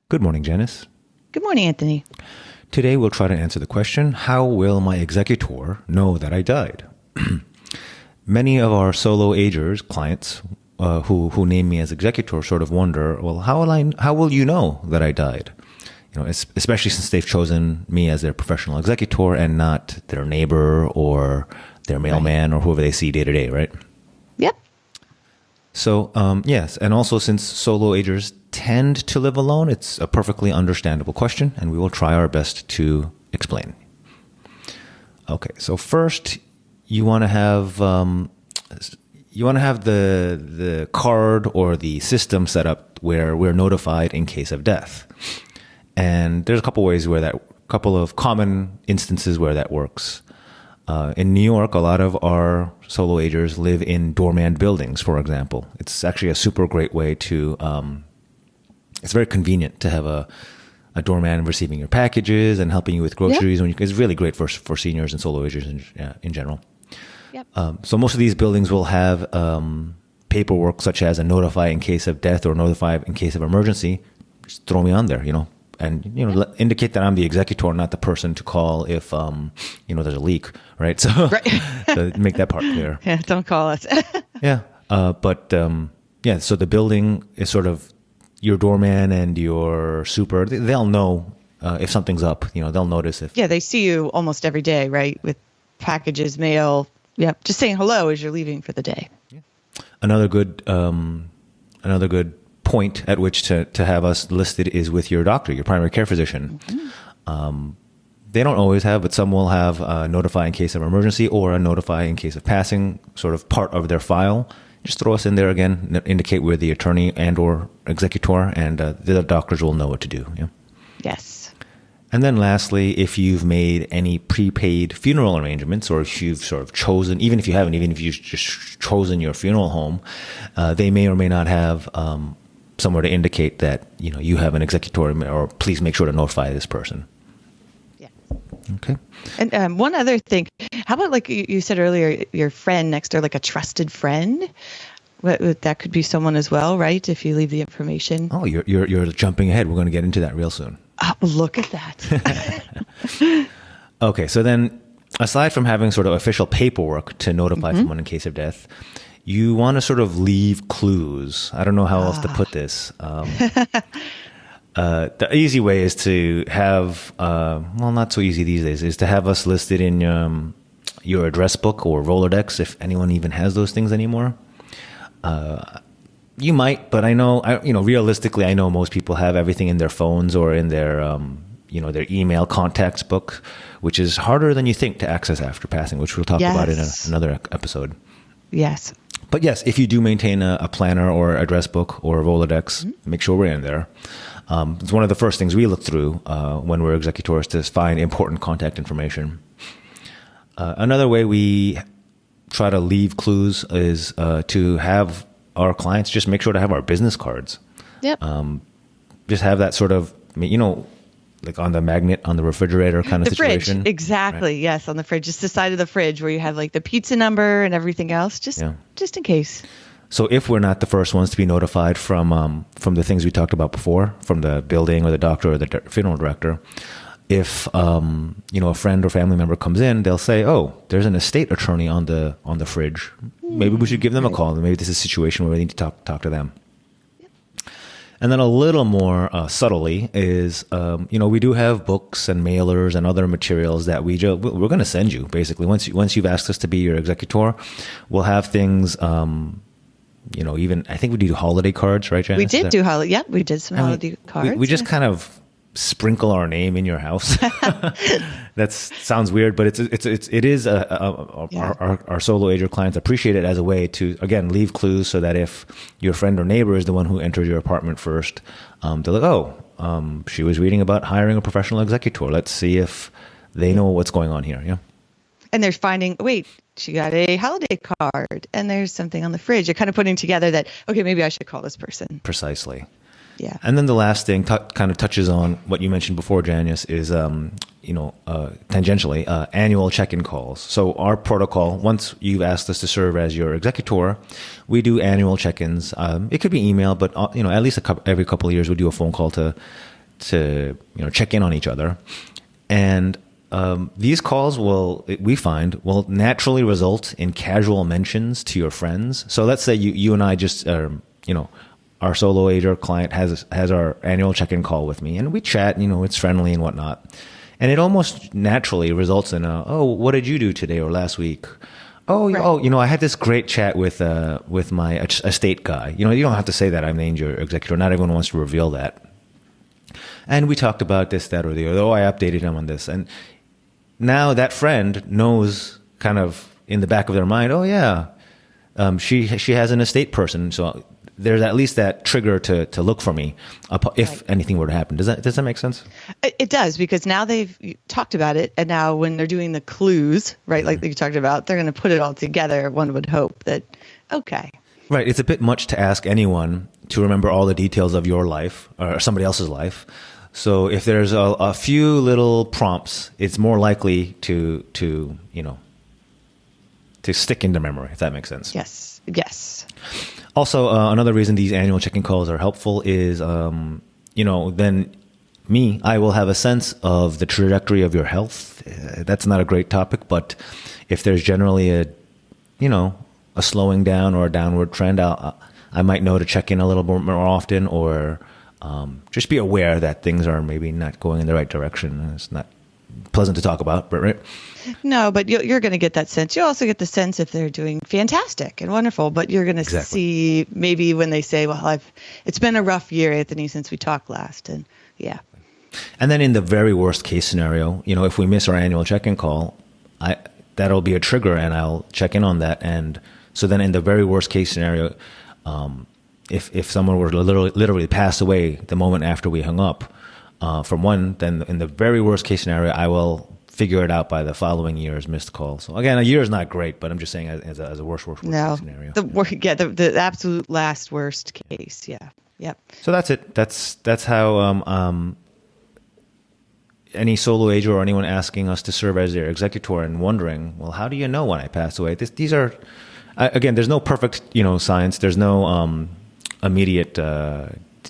Good morning, Janice. Good morning, Anthony. Today we'll try to answer the question, how will my executor know that I died? Many of our solo agers clients who name me as executor sort of wonder, well, how will you know that I died? Especially since they've chosen me as their professional executor and not their neighbor or their mailman or whoever they see day to day, right? Yep. So, yes. And also since solo agers tend to live alone, it's a perfectly understandable question, and we will try our best to explain. Okay. So first, you want to have the card or the system set up where we're notified in case of death. And there's a couple of common instances where that works. In New York, a lot of our solo agers live in doorman buildings, for example. It's actually a super great way to, it's very convenient to have a doorman receiving your packages and helping you with groceries. Yep. It's really great for seniors and solo agers in general. Yep. So most of these buildings will have paperwork such as a notify in case of death or notify in case of emergency. Just throw me on there, and indicate that I'm the executor, not the person to call if there's a leak, right? So, right. So make that part clear. Yeah, don't call us. Yeah, so the building is sort of your doorman and your super. They'll know if something's up. They'll notice if. Yeah, they see you almost every day, right? With packages, mail. Yeah, just saying hello as you're leaving for the day. Yeah. Another good point at which to have us listed is with your doctor, your primary care physician. Mm-hmm. They don't always have, but some will have a notify in case of emergency or a notify in case of passing, sort of part of their file. Just throw us in there again, indicate we're the attorney and or executor, and the doctors will know what to do. Yeah. Yes. And then lastly, if you've made any prepaid funeral arrangements, or if you've sort of chosen, even if you've just chosen your funeral home, they may or may not have somewhere to indicate that you have an executor, or please make sure to notify this person. Yeah. Okay. And one other thing, how about like you said earlier, your friend next door, like a trusted friend? That could be someone as well, right? If you leave the information. Oh, you're jumping ahead. We're going to get into that real soon. Oh, look at that. Okay, so then aside from having sort of official paperwork to notify someone in case of death, you want to sort of leave clues. I don't know how else to put this. The easy way is to have, not so easy these days, is to have us listed in your address book or Rolodex, if anyone even has those things anymore. You might, but realistically, I know most people have everything in their phones or in their, their email contacts book, which is harder than you think to access after passing, which we'll talk about in another episode. Yes. But yes, if you do maintain a planner or address book or a Rolodex, make sure we're in there. It's one of the first things we look through when we're executors to find important contact information. Another way we try to leave clues is to have our clients just make sure to have our business cards. Yep. Just have that sort of, like on the magnet on the refrigerator kind of situation. Fridge. Exactly. Right. Yes. On the fridge, just the side of the fridge where you have like the pizza number and everything else, just in case. So if we're not the first ones to be notified from the things we talked about before, from the building or the doctor or the funeral director, if a friend or family member comes in, they'll say, "Oh, there's an estate attorney on the fridge. Maybe we should give them a call. Maybe this is a situation where we need to talk to them." Yep. And then a little more subtly is, we do have books and mailers and other materials that we're going to send you. Basically, once you've asked us to be your executor, we'll have things. Even I think we do holiday cards, right, Janice? We did do holiday. Yeah, we did some holiday cards. We just kind of sprinkle our name in your house. That sounds weird, but it is our solo ager clients appreciate it as a way to, again, leave clues so that if your friend or neighbor is the one who entered your apartment first, they're like, she was reading about hiring a professional executor. Let's see if they know what's going on here. Yeah. And they're finding, wait, she got a holiday card and there's something on the fridge. You're kind of putting together that, okay, maybe I should call this person. Precisely. Yeah. And then the last thing kind of touches on what you mentioned before, Janice, is, tangentially, annual check-in calls. So our protocol, once you've asked us to serve as your executor, we do annual check-ins. It could be email, but, at least every couple of years we do a phone call to check in on each other. And these calls we find will naturally result in casual mentions to your friends. So let's say you and I just, our solo ager client has our annual check-in call with me, and we chat, it's friendly and whatnot. And it almost naturally results in what did you do today or last week? Right. I had this great chat with my estate guy. You don't have to say that I've named your executor. Not everyone wants to reveal that. And we talked about this, that, or the other. I updated him on this. And now that friend knows kind of in the back of their mind, she has an estate person. So there's at least that trigger to look for me if anything were to happen. Does that make sense? It does, because now they've talked about it, and now when they're doing the clues, right, like you talked about, they're going to put it all together. One would hope that, okay. Right. It's a bit much to ask anyone to remember all the details of your life or somebody else's life. So if there's a few little prompts, it's more likely to stick into memory, if that makes sense. Yes. Also, another reason these annual check-in calls are helpful is, then I will have a sense of the trajectory of your health. That's not a great topic, but if there's generally a slowing down or a downward trend, I might know to check in a little more often, or just be aware that things are maybe not going in the right direction. It's not pleasant to talk about, but right? No, but you're going to get that sense. You also get the sense if they're doing fantastic and wonderful, but you're going to see maybe when they say, well, it's been a rough year, Anthony, since we talked last. And yeah. And then in the very worst case scenario, if we miss our annual check-in call, that'll be a trigger, and I'll check in on that. And so then in the very worst case scenario, if someone were to literally pass away the moment after we hung up from one, then in the very worst case scenario, I will figure it out by the following year's missed call. So again, a year is not great, but I'm just saying as a worst case scenario. The absolute last worst case. Yeah. Yep. So that's it. That's how any solo ager or anyone asking us to serve as their executor and wondering, well, how do you know when I pass away? These are, again, there's no perfect, science. There's no immediate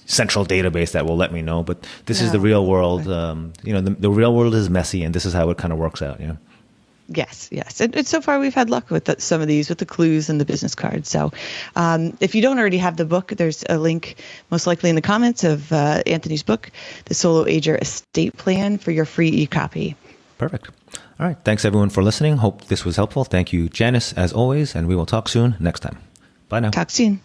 central database that will let me know, but this is the real world. The real world is messy, and this is how it kind of works out. Yes. And so far we've had luck with some of these, with the clues and the business cards. So if you don't already have the book, there's a link most likely in the comments of Anthony's book, The Solo Ager Estate Plan, for your free e-copy. Perfect. All right. Thanks everyone for listening. Hope this was helpful. Thank you, Janice, as always, and we will talk soon next time. Bye now. Talk soon.